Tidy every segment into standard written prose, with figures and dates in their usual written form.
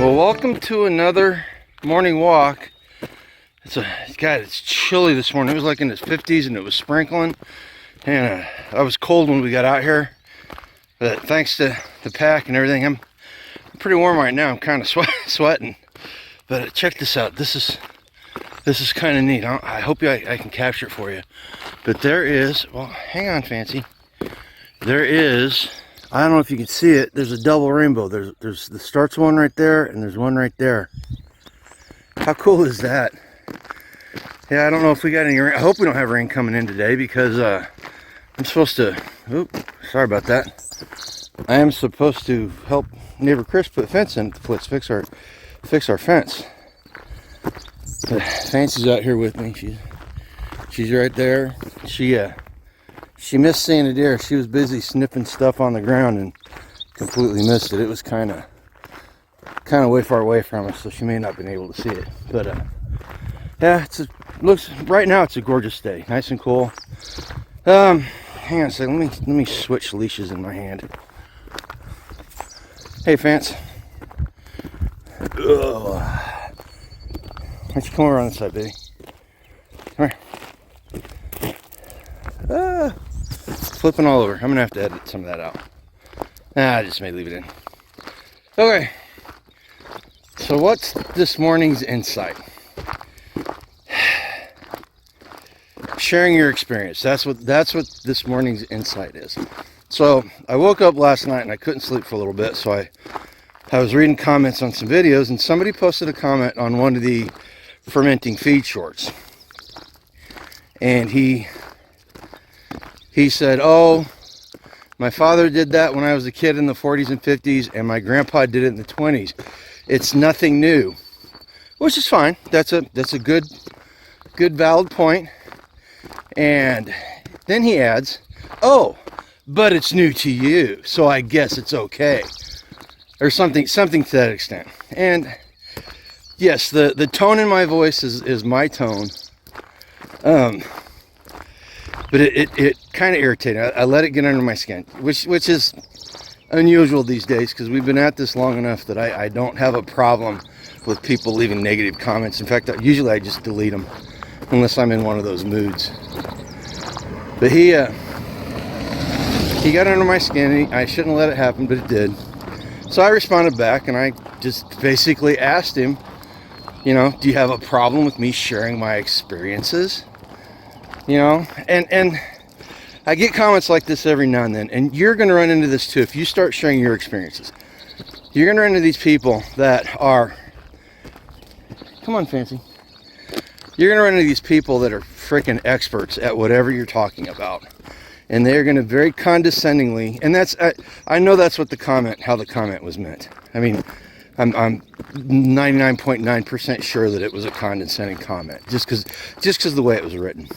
Well, welcome to another morning walk. It's chilly this morning. It was like in the 50s and it was sprinkling, and I was cold when we got out here, but thanks to the pack and everything, I'm pretty warm right now. I'm kind of sweating, but check this out. This is kind of neat. I hope I can capture it for you. But there is, well, hang on, Fancy. There is, I don't know if you can see it, there's a double rainbow. There starts one right there and there's one right there. How cool is that? Yeah, I don't know if we got any rain. I hope we don't have rain coming in today, because I'm supposed to, sorry about that. I am supposed to help neighbor Chris put fence in, fix our fence. Fancy's out here with me. She's right there. She missed seeing a deer. She was busy sniffing stuff on the ground and completely missed it. It was kind of way far away from us, so she may not have been able to see it. But yeah, looks right now it's a gorgeous day, nice and cool. Hang on a second. Let me switch leashes in my hand. Hey, Fance. Ugh. Why don't you come over on this side, baby? Come here. Flipping all over. I'm gonna have to edit some of that out. I just may leave it in. Okay. So what's this morning's insight? Sharing your experience. That's what this morning's insight is. So I woke up last night and I couldn't sleep for a little bit, so I was reading comments on some videos, and somebody posted a comment on one of the fermenting feed shorts, and he said, "Oh, my father did that when I was a kid in the 40s and 50s, and my grandpa did it in the 20s. It's nothing new," which is fine. That's a good valid point. And then he adds, "Oh, but it's new to you, so I guess it's okay," or something to that extent. And yes, the tone in my voice is my tone. But it kind of irritated. I let it get under my skin, which is unusual these days, because we've been at this long enough that I don't have a problem with people leaving negative comments. In fact, usually I just delete them unless I'm in one of those moods. But he got under my skin. I shouldn't let it happen, but it did. So I responded back, and I just basically asked him, do you have a problem with me sharing my experiences? And I get comments like this every now and then, and you're going to run into this too. If you start sharing your experiences, you're going to run into these people that are, come on, Fancy. You're going to run into these people that are freaking experts at whatever you're talking about. And they're going to very condescendingly, and I know that's what how the comment was meant. I mean, I'm 99.9% sure that it was a condescending comment, just because the way it was written.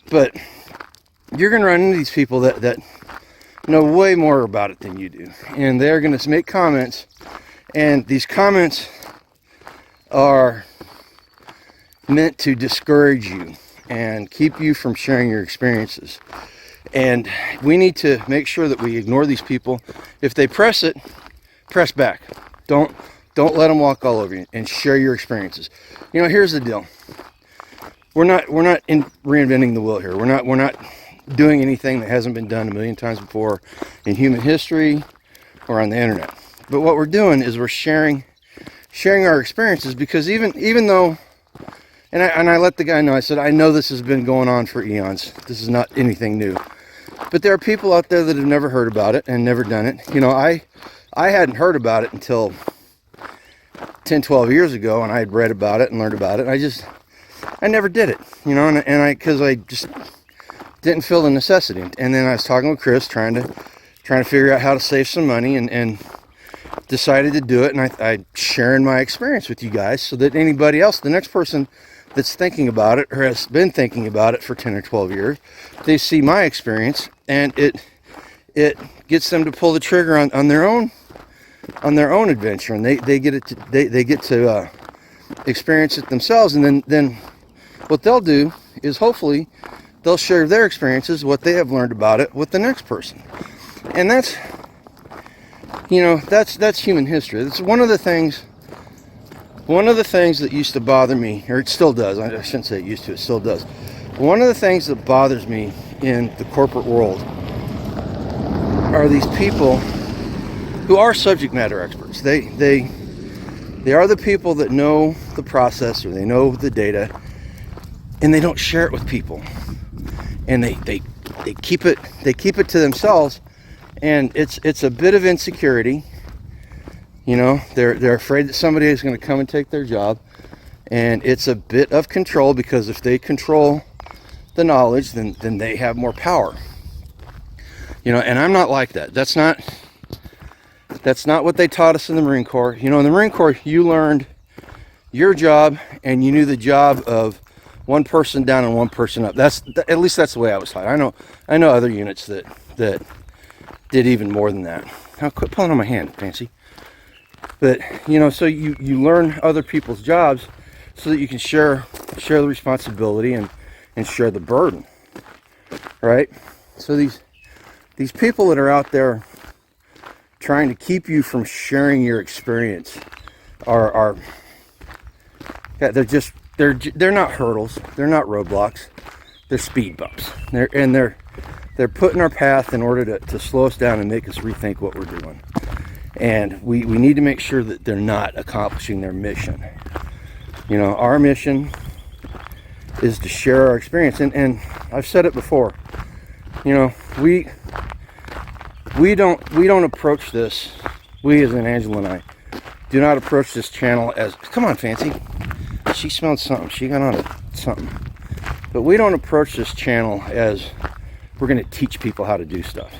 But you're going to run into these people that know way more about it than you do. And they're going to make comments, and these comments are meant to discourage you and keep you from sharing your experiences. And we need to make sure that we ignore these people. If they press it, press back. Don't let them walk all over you, and share your experiences. Here's the deal. We're not reinventing the wheel here. We're not doing anything that hasn't been done a million times before in human history or on the internet. But what we're doing is we're sharing our experiences, because even though, and I let the guy know, I said, I know this has been going on for eons. This is not anything new. But there are people out there that have never heard about it and never done it. I hadn't heard about it until 10, 12 years ago, and I had read about it and learned about it. I never did it, because I just didn't feel the necessity. And then I was talking with Chris, trying to figure out how to save some money, and decided to do it. And I sharing my experience with you guys, so that anybody else, the next person that's thinking about it or has been thinking about it for 10 or 12 years, they see my experience, and it gets them to pull the trigger on their own adventure, and they get to experience it themselves. And then what they'll do is, hopefully, they'll share their experiences, what they have learned about it, with the next person. And you know, that's human history. It's one of the things that used to bother me, or it still does. I shouldn't say it used to, it still does. One of the things that bothers me in the corporate world are these people who are subject matter experts. They are the people that know the process, or they know the data, and they don't share it with people. And they keep it to themselves, and it's a bit of insecurity. You know, they're afraid that somebody is going to come and take their job, and it's a bit of control, because if they control the knowledge, then they have more power. You know, and I'm not like that. That's not what they taught us in the Marine Corps. You know, in the Marine Corps, you learned your job, and you knew the job of one person down and one person up. At least that's the way I was taught. I know other units that did even more than that. Now quit pulling on my hand, Fancy. But you know, so you learn other people's jobs so that you can share the responsibility and share the burden, right? So these people that are out there trying to keep you from sharing your experience are they're not hurdles, they're not roadblocks, they're speed bumps. They're put in our path in order to slow us down and make us rethink what we're doing. And we need to make sure that they're not accomplishing their mission. You know, our mission is to share our experience, and I've said it before. You know, we don't approach this. We, as in Angela and I, do not approach this channel as, come on, Fancy. She smelled something. She got on something. But we don't approach this channel as we're going to teach people how to do stuff.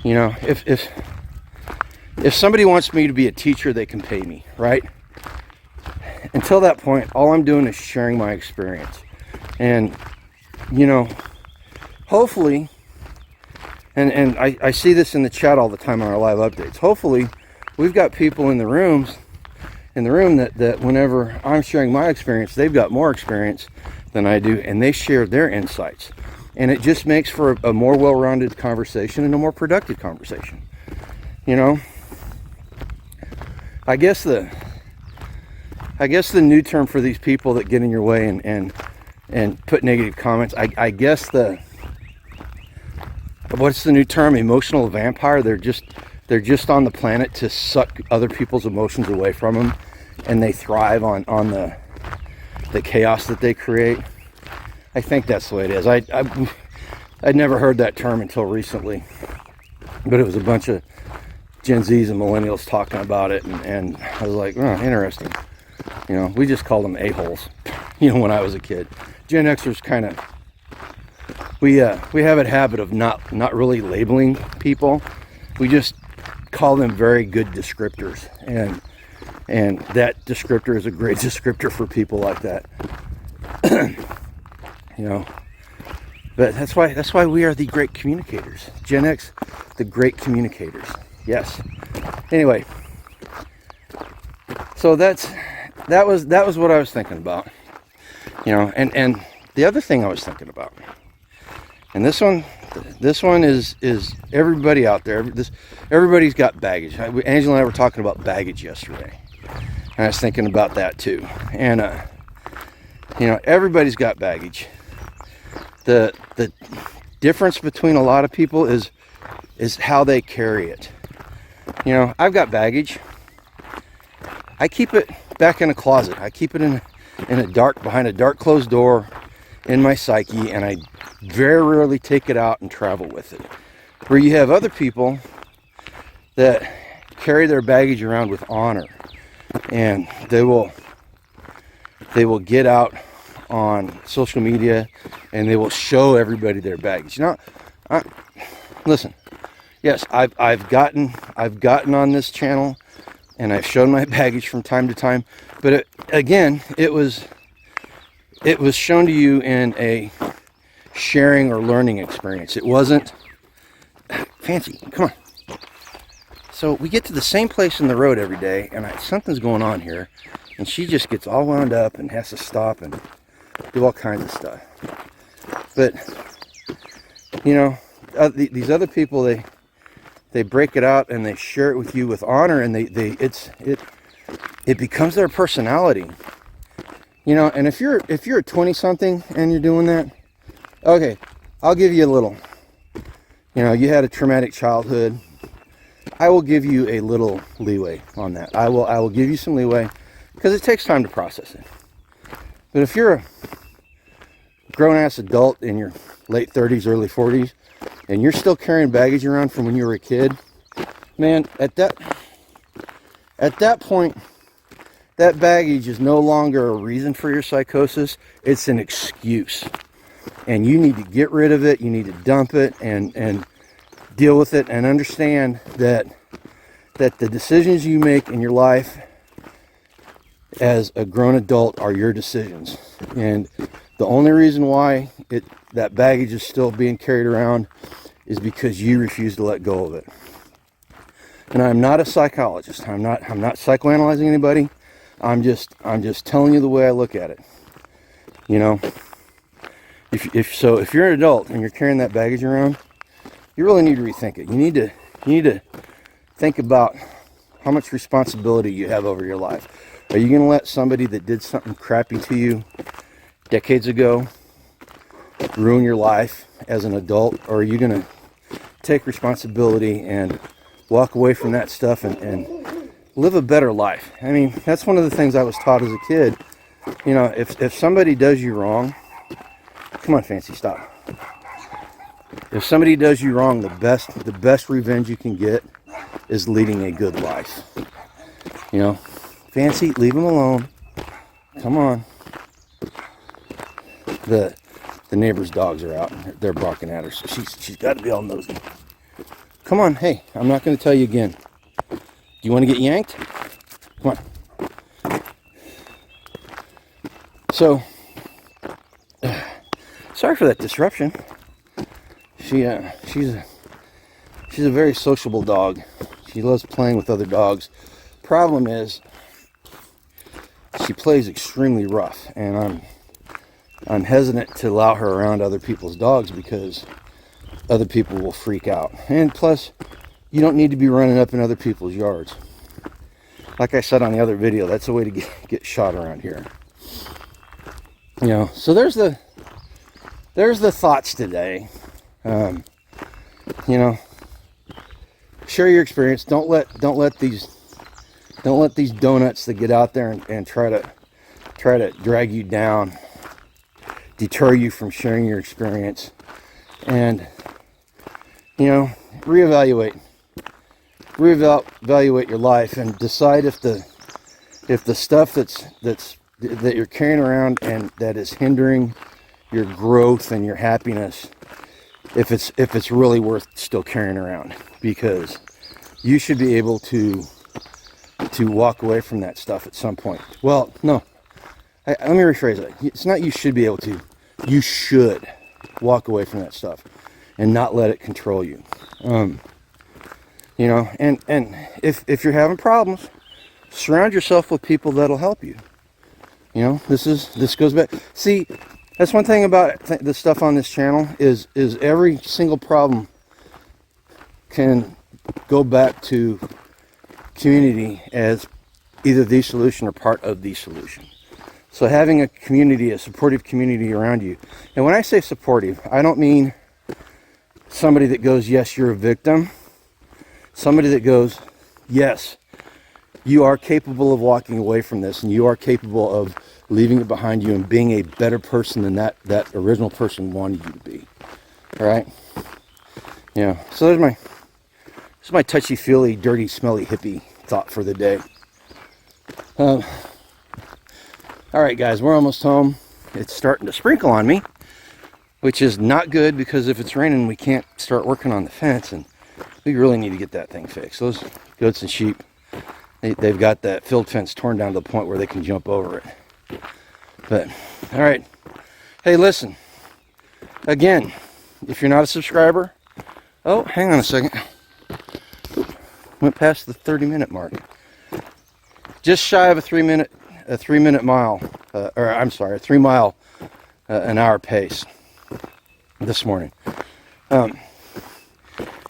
You know, if somebody wants me to be a teacher, they can pay me, right? Until that point, all I'm doing is sharing my experience. And, you know, hopefully, and I see this in the chat all the time on our live updates, hopefully we've got people in the room that whenever I'm sharing my experience, they've got more experience than I do, and they share their insights. And it just makes for a more well-rounded conversation and a more productive conversation. You know, I guess the new term for these people that get in your way and put negative comments, I guess what's the new term? Emotional vampire. They're just on the planet to suck other people's emotions away from them, and they thrive on the chaos that they create. I think that's the way it is. I'd never heard that term until recently, but it was a bunch of Gen Zs and millennials talking about it, and I was like, oh, interesting. You know, we just called them a-holes, you know, when I was a kid. Gen Xers kind of, we have a habit of not really labeling people. We just call them very good descriptors, and that descriptor is a great descriptor for people like that. You know, but that's why we are the great communicators. Gen X, the great communicators. Yes. Anyway, so that was what I was thinking about. You know, and the other thing I was thinking about, and this one is everybody out there. Everybody's got baggage. Angela and I were talking about baggage yesterday, and I was thinking about that too. And you know, everybody's got baggage. The difference between a lot of people is how they carry it. You know, I've got baggage. I keep it back in a closet. I keep it behind a dark closed door in my psyche, and I very rarely take it out and travel with it. Where you have other people that carry their baggage around with honor, and they will get out on social media and they will show everybody their baggage. You know, listen, yes, I've gotten on this channel and I've shown my baggage from time to time, but it was shown to you in a sharing or learning experience. It wasn't fancy. Come on. So we get to the same place in the road every day, and something's going on here, and she just gets all wound up and has to stop and do all kinds of stuff. But you know, these other people, they break it out and they share it with you with honor, and it becomes their personality. You know, and if you're a 20 something and you're doing that, okay, I'll give you a little. You know, you had a traumatic childhood. I will give you a little leeway on that. I will give you some leeway because it takes time to process it. But if you're a grown-ass adult in your late 30s, early 40s, and you're still carrying baggage around from when you were a kid, man, at that point, that baggage is no longer a reason for your psychosis. It's an excuse. And you need to get rid of it. You need to dump it and deal with it, and understand that the decisions you make in your life as a grown adult are your decisions. And the only reason why that baggage is still being carried around is because you refuse to let go of it. And I'm not a psychologist. I'm not psychoanalyzing anybody. I'm just telling you the way I look at it. You know, if you're an adult and you're carrying that baggage around, you really need to rethink it. You need to think about how much responsibility you have over your life. Are you going to let somebody that did something crappy to you decades ago ruin your life as an adult? Or are you going to take responsibility and walk away from that stuff and live a better life? I mean, that's one of the things I was taught as a kid. You know, if somebody does you wrong, come on, Fancy, stop. If somebody does you wrong, the best revenge you can get is leading a good life. You know, Fancy, leave them alone. Come on. The neighbor's dogs are out. They're barking at her, so she's got to be all nosy. Come on, hey, I'm not going to tell you again. Do you want to get yanked? Come on. So, sorry for that disruption. She's a very sociable dog. She loves playing with other dogs. Problem is, she plays extremely rough, and I'm hesitant to allow her around other people's dogs because other people will freak out. And plus, you don't need to be running up in other people's yards. Like I said on the other video, that's a way to get shot around here. You know, so there's the thoughts today. You know, share your experience. Don't let these donuts that get out there and try to drag you down, deter you from sharing your experience. And you know, reevaluate your life and decide if the stuff that you're carrying around and that is hindering your growth and your happiness, if it's really worth still carrying around, because you should be able to walk away from that stuff at some point. Well, no, let me rephrase it. It's not you should be able to. You should walk away from that stuff and not let it control you. You know, and if you're having problems, surround yourself with people that'll help you. You know, this goes back. See, that's one thing about the stuff on this channel is every single problem can go back to community as either the solution or part of the solution. So having a community, a supportive community around you. And when I say supportive, I don't mean somebody that goes, yes, you're a victim. Somebody that goes, yes, you are capable of walking away from this, and you are capable of leaving it behind you and being a better person than that original person wanted you to be. All right? Yeah. So there's my touchy-feely, dirty, smelly hippie thought for the day. All right, guys, we're almost home. It's starting to sprinkle on me, which is not good, because if it's raining, we can't start working on the fence, and we really need to get that thing fixed. Those goats and sheep, they've got that field fence torn down to the point where they can jump over it. But, all right. Hey, listen. Again, if you're not a subscriber, oh, hang on a second. Oop, went past the 30-minute mark. Just shy of a 3 minute mile, or I'm sorry, a 3 mile an hour pace this morning.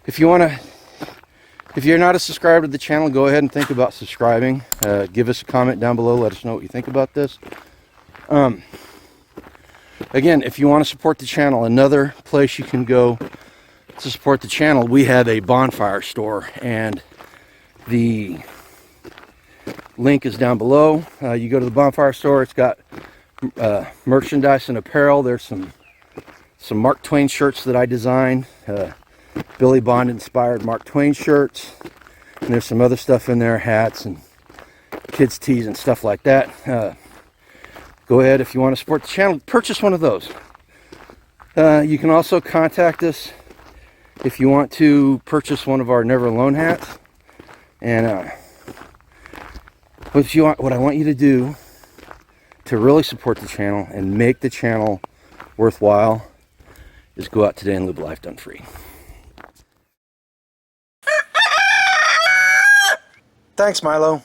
If you want to If you're not a subscriber to the channel, go ahead and think about subscribing. Give us a comment down below. Let us know what you think about this. Again, if you want to support the channel, another place you can go to support the channel, we have a bonfire store, and the link is down below. You go to the bonfire store, it's got merchandise and apparel. There's some Mark Twain shirts that I designed, Billy Bond inspired Mark Twain shirts, and there's some other stuff in there, hats and kids tees and stuff like that. Go ahead, if you want to support the channel, purchase one of those. You can also contact us if you want to purchase one of our Never Alone hats. And what I want you to do to really support the channel and make the channel worthwhile is go out today and live life done free. Thanks, Milo.